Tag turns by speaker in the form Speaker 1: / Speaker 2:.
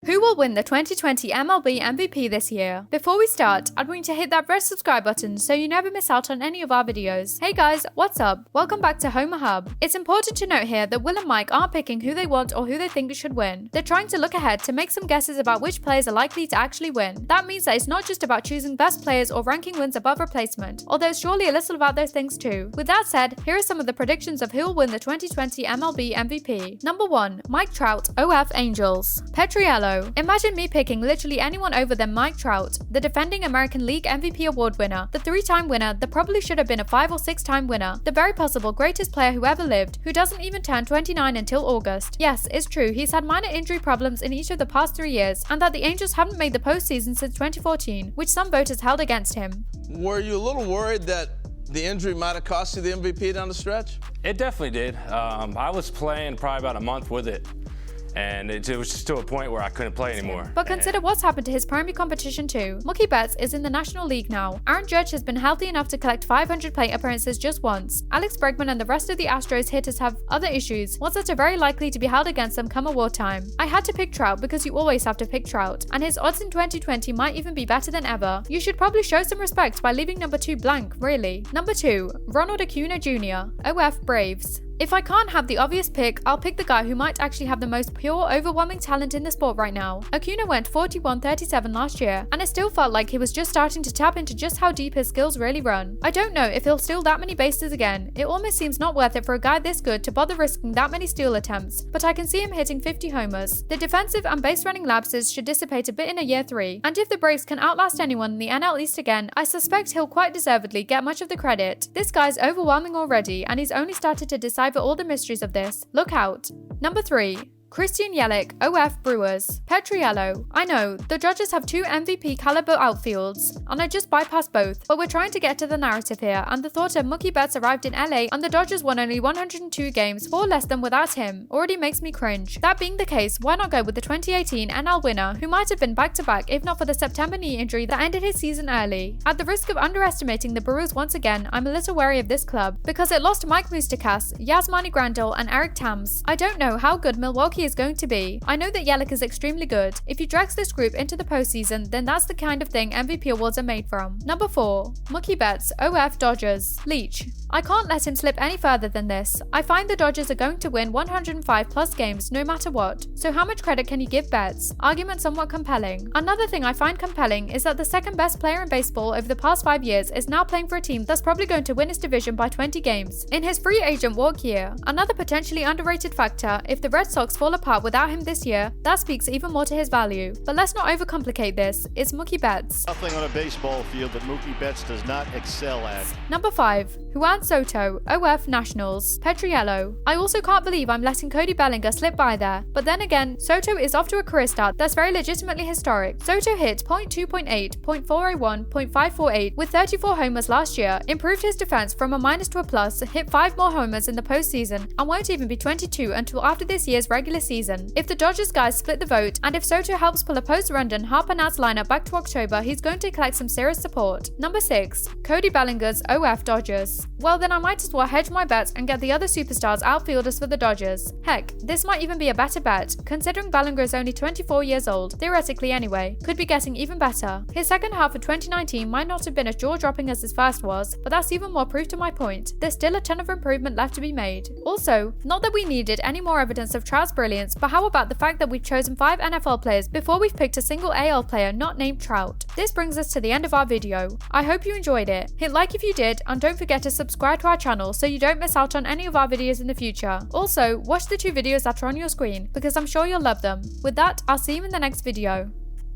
Speaker 1: Who will win the 2020 MLB MVP this year? Before we start, I'd want you to hit that red subscribe button so you never miss out on any of our videos. Hey guys, what's up? Welcome back to Homer Hub. It's important to note here that Will and Mike aren't picking who they want or who they think should win. They're trying to look ahead to make some guesses about which players are likely to actually win. That means that it's not just about choosing best players or ranking wins above replacement, although it's surely a little about those things too. With that said, here are some of the predictions of who will win the 2020 MLB MVP. Number 1. Mike Trout, OF Angels. Petriello. Imagine me picking literally anyone over than Mike Trout, the defending American League MVP award winner, the 3-time winner that probably should have been a 5 or 6-time winner, the very possible greatest player who ever lived, who doesn't even turn 29 until August. Yes, it's true, he's had minor injury problems in each of the past 3 years, and that the Angels haven't made the postseason since 2014, which some voters held against him.
Speaker 2: Were you a little worried that the injury might have cost you the MVP down the stretch?
Speaker 3: It definitely did. I was playing probably about a month with it. And it was just to a point where I couldn't play anymore.
Speaker 1: But consider what's happened to his primary competition too. Mookie Betts is in the National League now. Aaron Judge has been healthy enough to collect 500 plate appearances just once. Alex Bregman and the rest of the Astros hitters have other issues, ones that are very likely to be held against them come award time. I had to pick Trout because you always have to pick Trout, and his odds in 2020 might even be better than ever. You should probably show some respect by leaving number 2 blank, really. Number 2. Ronald Acuna Jr., OF Braves. If I can't have the obvious pick, I'll pick the guy who might actually have the most pure, overwhelming talent in the sport right now. Acuna went 41-37 last year, and it still felt like he was just starting to tap into just how deep his skills really run. I don't know if he'll steal that many bases again. It almost seems not worth it for a guy this good to bother risking that many steal attempts, but I can see him hitting 50 homers. The defensive and base running lapses should dissipate a bit in year 3, and if the Braves can outlast anyone in the NL East again, I suspect he'll quite deservedly get much of the credit. This guy's overwhelming already, and he's only started to decipher all the mysteries of this. Look out. Number 3. Christian Yelich, OF Brewers. Petriello. I know, the Dodgers have 2 MVP caliber outfields, and I just bypassed both, but we're trying to get to the narrative here, and the thought of Mookie Betts arrived in LA and the Dodgers won only 102 games, 4 less than without him, already makes me cringe. That being the case, why not go with the 2018 NL winner, who might have been back-to-back if not for the September knee injury that ended his season early. At the risk of underestimating the Brewers once again, I'm a little wary of this club, because it lost Mike Moustakas, Yasmani Grandal, and Eric Tams. I don't know how good Milwaukee is going to be. I know that Yelich is extremely good. If he drags this group into the postseason, then that's the kind of thing MVP awards are made from. Number 4. Mookie Betts, OF Dodgers. Leach. I can't let him slip any further than this. I find the Dodgers are going to win 105 plus games no matter what. So how much credit can you give Betts? Argument somewhat compelling. Another thing I find compelling is that the second best player in baseball over the past 5 years is now playing for a team that's probably going to win his division by 20 games in his free agent walk year. Another potentially underrated factor, if the Red Sox fall apart without him this year, that speaks even more to his value. But let's not overcomplicate this. It's Mookie Betts.
Speaker 4: Nothing on a baseball field that Mookie Betts does not excel at.
Speaker 1: Number 5. Juan Soto, OF Nationals. Petriello. I also can't believe I'm letting Cody Bellinger slip by there, but then again, Soto is off to a career start that's very legitimately historic. Soto hit .2.8, .401, .548 with 34 homers last year, improved his defense from a minus to a plus, hit 5 more homers in the postseason, and won't even be 22 until after this year's regular season. If the Dodgers guys split the vote, and if Soto helps pull a post-Rendon Harper Nats lineup back to October, he's going to collect some serious support. Number 6. Cody Bellinger's OF Dodgers. Well, then I might as well hedge my bets and get the other superstars outfielders for the Dodgers. Heck, this might even be a better bet, considering Bellinger is only 24 years old, theoretically anyway, could be getting even better. His second half of 2019 might not have been as jaw-dropping as his first was, but that's even more proof to my point. There's still a ton of improvement left to be made. Also, not that we needed any more evidence of Trout's brilliance, but how about the fact that we've chosen 5 NFL players before we've picked a single AL player not named Trout? This brings us to the end of our video. I hope you enjoyed it. Hit like if you did, and don't forget to subscribe to our channel so you don't miss out on any of our videos in the future. Also, watch the 2 videos that are on your screen because I'm sure you'll love them. With that, I'll see you in the next video.